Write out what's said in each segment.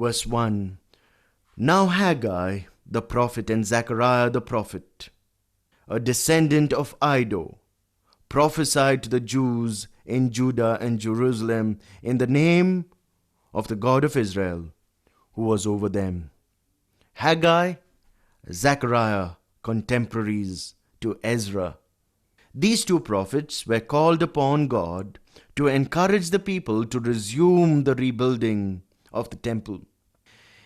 Verse 1. Now Haggai the prophet and Zechariah the prophet, a descendant of Iddo, prophesied to the Jews in Judah and Jerusalem in the name of the God of Israel, who was over them. Haggai, Zechariah, contemporaries to Ezra. These two prophets were called upon God to encourage the people to resume the rebuilding of the temple.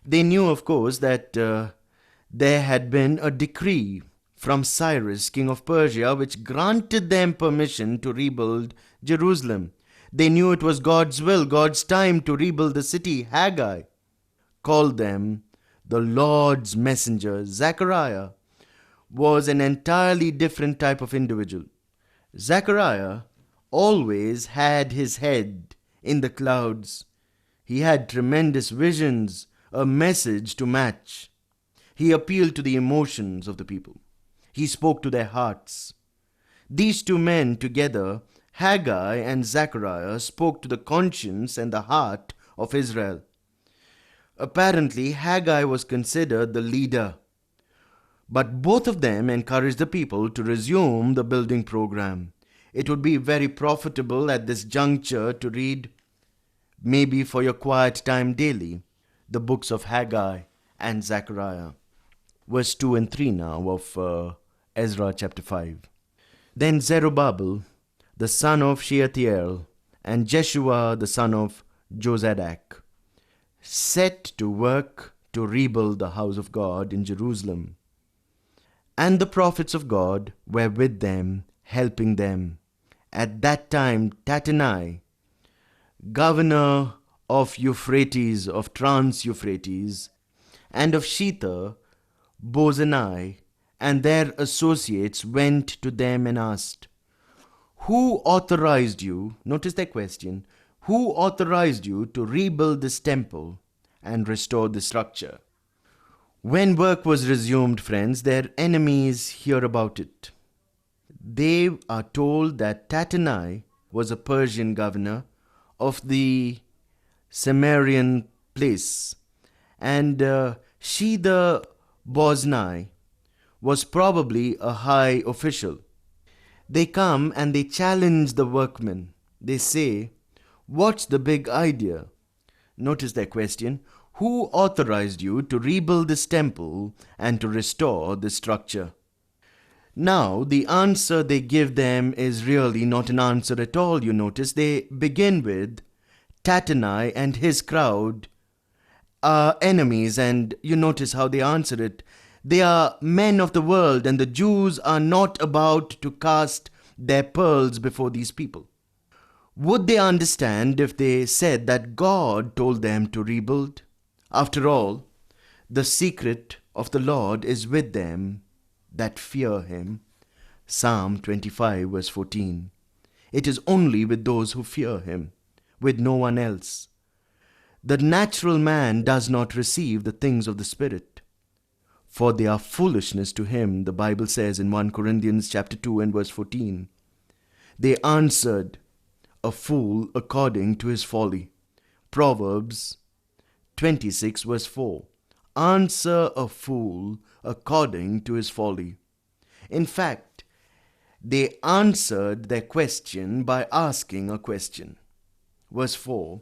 They knew, of course, that there had been a decree from Cyrus, king of Persia, which granted them permission to rebuild Jerusalem. They knew it was God's will, God's time to rebuild the city. Haggai called them the Lord's messenger. Zechariah was an entirely different type of individual. Zechariah always had his head in the clouds. He had tremendous visions, a message to match. He appealed to the emotions of the people. He spoke to their hearts. These two men together, Haggai and Zechariah, spoke to the conscience and the heart of Israel. Apparently, Haggai was considered the leader, but both of them encouraged the people to resume the building program. It would be very profitable at this juncture to read, maybe for your quiet time daily, the books of Haggai and Zechariah. Verse 2 and 3 now of Ezra chapter 5. Then Zerubbabel, the son of Shealtiel, and Jeshua, the son of Jozadak, set to work to rebuild the house of God in Jerusalem. And the prophets of God were with them, helping them. At that time, Tattenai, governor of Euphrates, of Trans-Euphrates, and of Shether, Bozenai, and their associates went to them and asked, who authorized you, notice their question, who authorized you to rebuild this temple and restore the structure? When work was resumed, friends, their enemies hear about it. They are told that Tattenai was a Persian governor of the Sumerian place, and Shether Bozenai was probably a high official. They come and they challenge the workmen. They say, what's the big idea? Notice their question. Who authorized you to rebuild this temple and to restore the structure? Now, the answer they give them is really not an answer at all. You notice they begin with Tattenai and his crowd are enemies, and you notice how they answer it. They are men of the world, and the Jews are not about to cast their pearls before these people. Would they understand if they said that God told them to rebuild? After all, the secret of the Lord is with them that fear him. Psalm 25 verse 14. It is only with those who fear him, with no one else. The natural man does not receive the things of the Spirit, for they are foolishness to him, the Bible says in 1 Corinthians chapter 2 and verse 14. They answered, a fool according to his folly. Proverbs 26 verse 4. Answer a fool according to his folly. In fact, they answered their question by asking a question. Verse 4,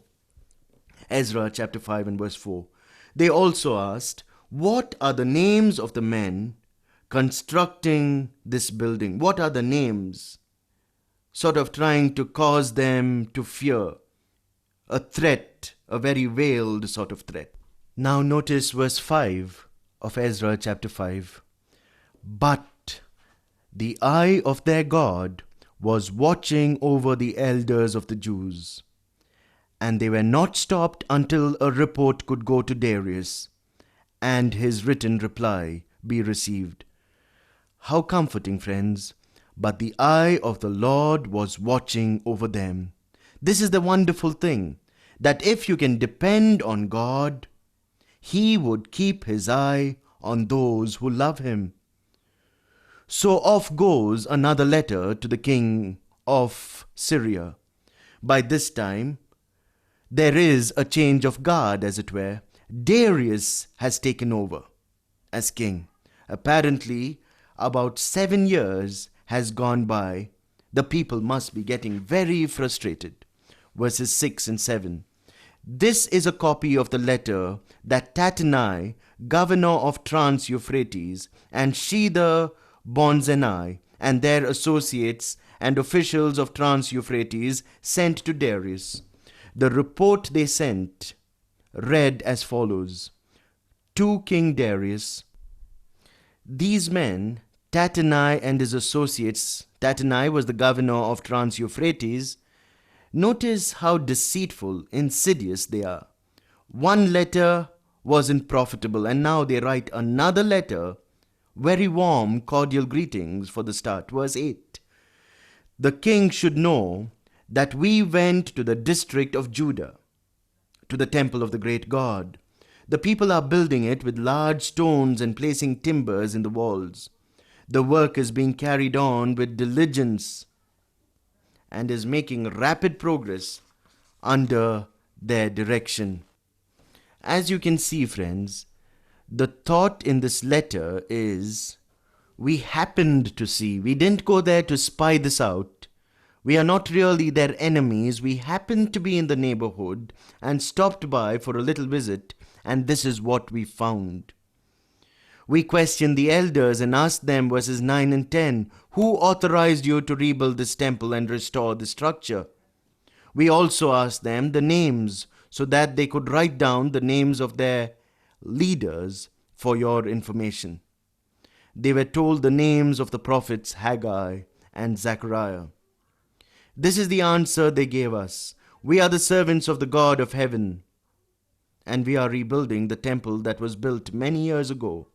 Ezra chapter 5 and verse 4. They also asked, what are the names of the men constructing this building? What are the names? Sort of trying to cause them to fear. A threat, a very veiled sort of threat. Now notice verse 5 of Ezra chapter 5. But the eye of their God was watching over the elders of the Jews, and they were not stopped until a report could go to Darius, and his written reply be received. How comforting, friends! But the eye of the Lord was watching over them. This is the wonderful thing, that if you can depend on God, He would keep His eye on those who love Him. So off goes another letter to the king of Syria. By this time, there is a change of guard, as it were. Darius has taken over as king. Apparently, about 7 years has gone by. The people must be getting very frustrated. Verses 6 and 7. This is a copy of the letter that Tattenai, governor of Trans-Euphrates, and Shethar Bonzenai, and their associates and officials of Trans-Euphrates sent to Darius. The report they sent read as follows. To King Darius, these men, Tattenai and his associates, Tattenai was the governor of Trans-Euphrates. Notice how deceitful, insidious they are. One letter wasn't profitable, and now they write another letter. Very warm, cordial greetings for the start. Verse 8. The king should know that we went to the district of Judah, to the temple of the great God. The people are building it with large stones and placing timbers in the walls. The work is being carried on with diligence and is making rapid progress under their direction. As you can see, friends, the thought in this letter is, we happened to see, we didn't go there to spy this out. We are not really their enemies. We happened to be in the neighborhood and stopped by for a little visit, and this is what we found. We questioned the elders and asked them, verses 9 and 10, who authorized you to rebuild this temple and restore the structure? We also asked them the names so that they could write down the names of their leaders for your information. They were told the names of the prophets Haggai and Zechariah. This is the answer they gave us. We are the servants of the God of heaven, and we are rebuilding the temple that was built many years ago,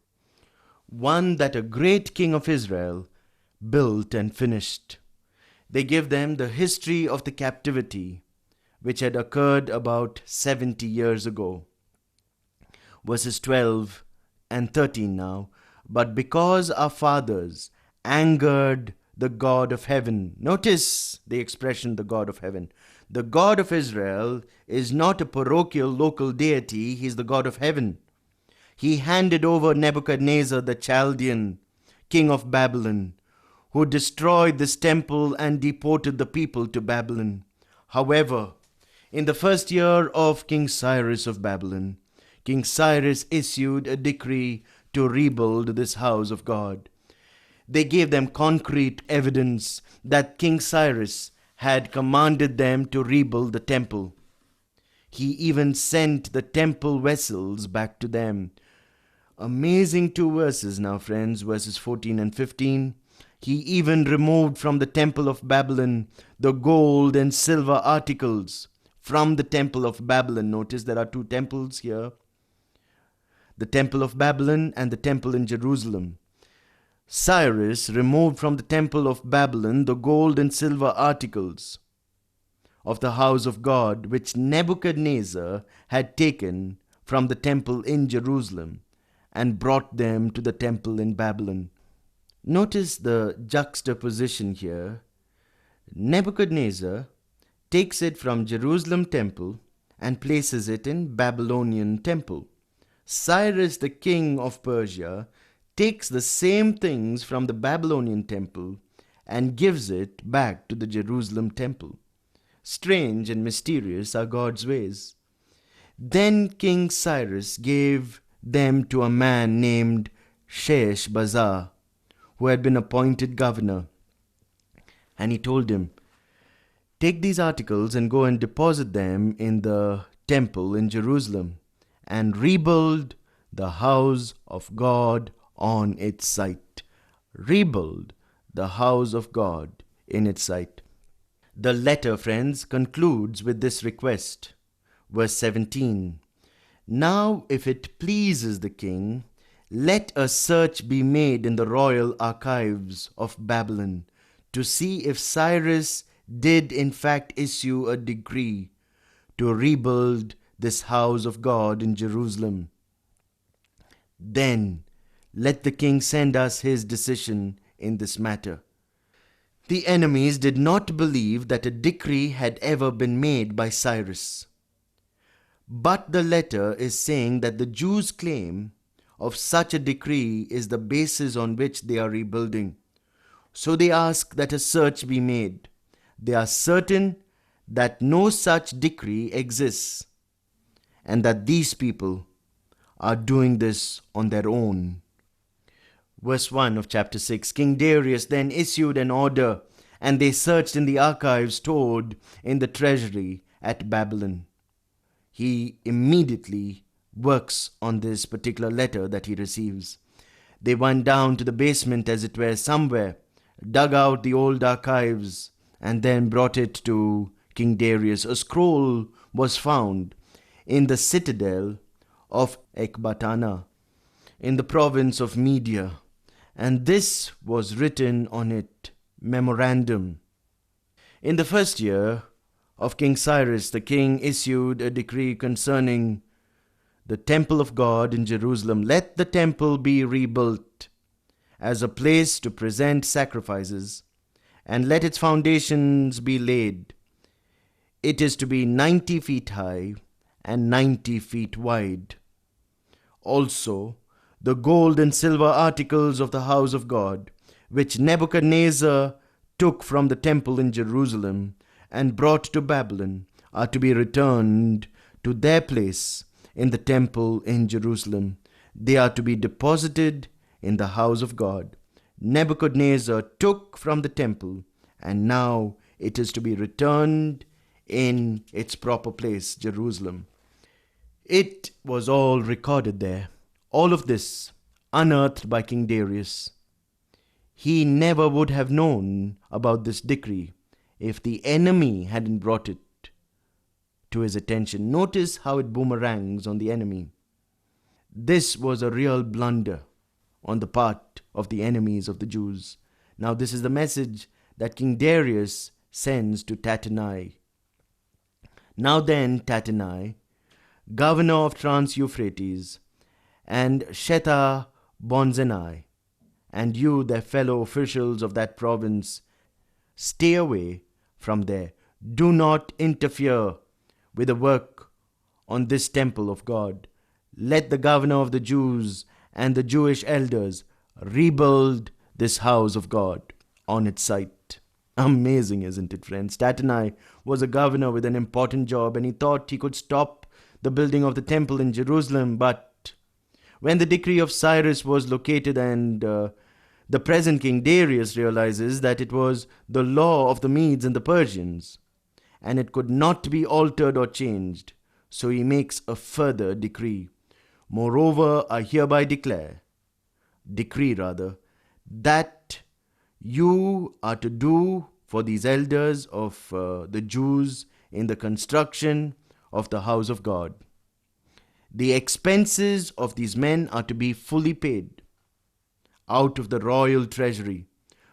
one that a great king of Israel built and finished. They give them the history of the captivity, which had occurred about 70 years ago. Verses 12 and 13 now. But because our fathers angered the God of heaven. Notice the expression, the God of heaven. The God of Israel is not a parochial local deity. He is the God of heaven. He handed over Nebuchadnezzar the Chaldean, king of Babylon, who destroyed this temple and deported the people to Babylon. However, in the first year of King Cyrus of Babylon, King Cyrus issued a decree to rebuild this house of God. They gave them concrete evidence that King Cyrus had commanded them to rebuild the temple. He even sent the temple vessels back to them. Amazing 2 verses now, friends, verses 14 and 15. He even removed from the temple of Babylon the gold and silver articles from the temple of Babylon. Notice there are 2 temples here. The temple of Babylon and the temple in Jerusalem. Cyrus removed from the temple of Babylon the gold and silver articles of the house of God, which Nebuchadnezzar had taken from the temple in Jerusalem and brought them to the temple in Babylon. Notice the juxtaposition here. Nebuchadnezzar takes it from Jerusalem temple and places it in Babylonian temple. Cyrus, the king of Persia, takes the same things from the Babylonian temple and gives it back to the Jerusalem temple. Strange and mysterious are God's ways. Then King Cyrus gave them to a man named Sheshbazzar, who had been appointed governor. And he told him, take these articles and go and deposit them in the temple in Jerusalem and rebuild the house of God on its site. Rebuild the house of God in its site. The letter, friends, concludes with this request. Verse 17. Now, if it pleases the king, let a search be made in the royal archives of Babylon to see if Cyrus did in fact issue a decree to rebuild this house of God in Jerusalem. Then let the king send us his decision in this matter. The enemies did not believe that a decree had ever been made by Cyrus. But the letter is saying that the Jews' claim of such a decree is the basis on which they are rebuilding. So they ask that a search be made. They are certain that no such decree exists and that these people are doing this on their own. Verse 1 of chapter 6, King Darius then issued an order, and they searched in the archives stored in the treasury at Babylon. He immediately works on this particular letter that he receives. They went down to the basement, as it were, somewhere, dug out the old archives, and then brought it to King Darius. A scroll was found in the citadel of Ecbatana, in the province of Media, and this was written on it, memorandum. In the first year of King Cyrus, the king issued a decree concerning the temple of God in Jerusalem. Let the temple be rebuilt as a place to present sacrifices, and let its foundations be laid. It is to be 90 feet high and 90 feet wide. Also, the gold and silver articles of the house of God, which Nebuchadnezzar took from the temple in Jerusalem and brought to Babylon, are to be returned to their place in the temple in Jerusalem. They are to be deposited in the house of God. Nebuchadnezzar took from the temple, and now it is to be returned in its proper place, Jerusalem. It was all recorded there. All of this unearthed by King Darius. He never would have known about this decree if the enemy hadn't brought it to his attention. Notice how it boomerangs on the enemy. This was a real blunder on the part of the enemies of the Jews. Now this is the message that King Darius sends to Tattenai. Now then, Tattenai, governor of Trans-Euphrates, and Shetha-Bonzenai, and you, their fellow officials of that province, stay away from there. Do not interfere with the work on this temple of God. Let the governor of the Jews and the Jewish elders rebuild this house of God on its site. Amazing, isn't it, friends? Tattenai was a governor with an important job, and he thought he could stop the building of the temple in Jerusalem, but when the decree of Cyrus was located and the present King Darius realizes that it was the law of the Medes and the Persians, and it could not be altered or changed, so he makes a further decree. Moreover, I hereby decree, that you are to do for these elders of the Jews in the construction of the house of God. The expenses of these men are to be fully paid out of the royal treasury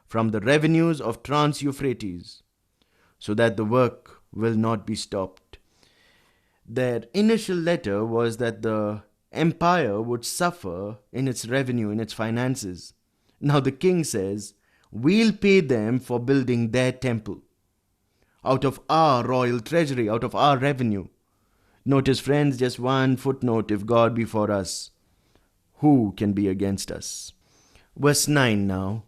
from the revenues of Trans-Euphrates, so that the work will not be stopped. Their initial letter was that the empire would suffer in its revenue, in its finances. Now the king says, we'll pay them for building their temple out of our royal treasury, out of our revenue. Notice, friends, just one footnote: if God be for us, who can be against us? Verse 9 now.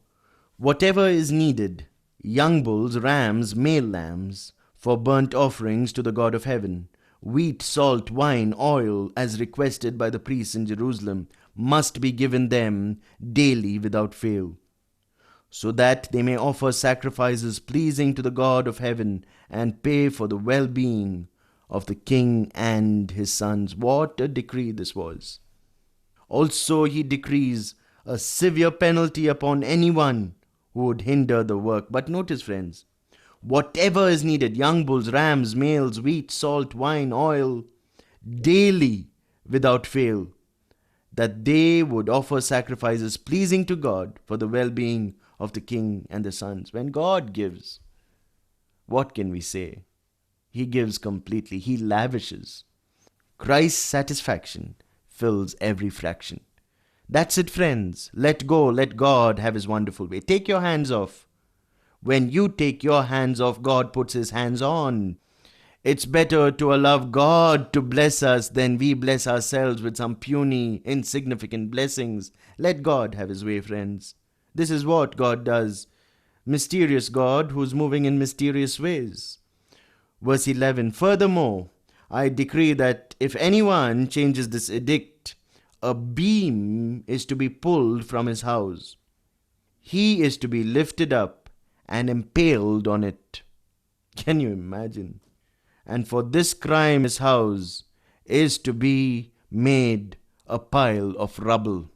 Whatever is needed, young bulls, rams, male lambs, for burnt offerings to the God of heaven, wheat, salt, wine, oil, as requested by the priests in Jerusalem, must be given them daily without fail, so that they may offer sacrifices pleasing to the God of heaven and pay for the well-being of the king and his sons. What a decree this was. Also he decrees a severe penalty upon anyone who would hinder the work. But notice, friends, whatever is needed, young bulls, rams, males, wheat, salt, wine, oil, daily without fail, that they would offer sacrifices pleasing to God for the well-being of the king and the sons. When God gives, what can we say? He gives completely. He lavishes. Christ's satisfaction fills every fraction. That's it, friends. Let go. Let God have his wonderful way. Take your hands off. When you take your hands off, God puts his hands on. It's better to allow God to bless us than we bless ourselves with some puny, insignificant blessings. Let God have his way, friends. This is what God does. Mysterious God who's moving in mysterious ways. Verse 11, furthermore, I decree that if anyone changes this edict, a beam is to be pulled from his house. He is to be lifted up and impaled on it. Can you imagine? And for this crime his house is to be made a pile of rubble.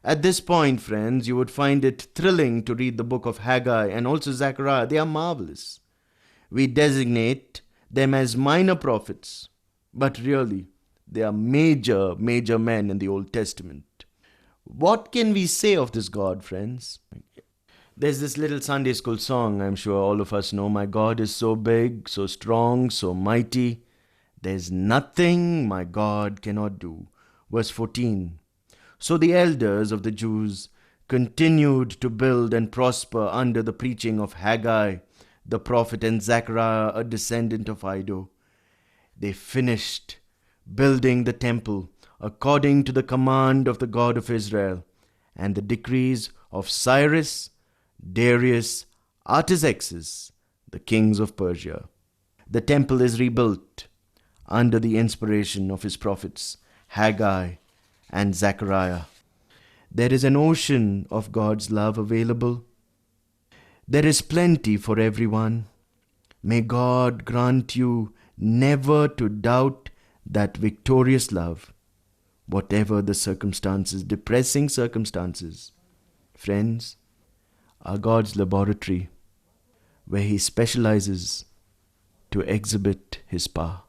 At this point, friends, you would find it thrilling to read the book of Haggai and also Zechariah. They are marvelous. We designate them as minor prophets, but really, they are major men in the Old Testament. What can we say of this God, friends? There's this little Sunday school song I'm sure all of us know. My God is so big, so strong, so mighty. There's nothing my God cannot do. Verse 14. So the elders of the Jews continued to build and prosper under the preaching of Haggai, the prophet, and Zechariah, a descendant of Iddo. They finished building the temple according to the command of the God of Israel and the decrees of Cyrus, Darius, Artaxerxes, the kings of Persia. The temple is rebuilt under the inspiration of his prophets, Haggai and Zechariah. There is an ocean of God's love available. There is plenty for everyone. May God grant you never to doubt that victorious love, whatever the circumstances, depressing circumstances. Friends, are God's laboratory where he specializes to exhibit his power.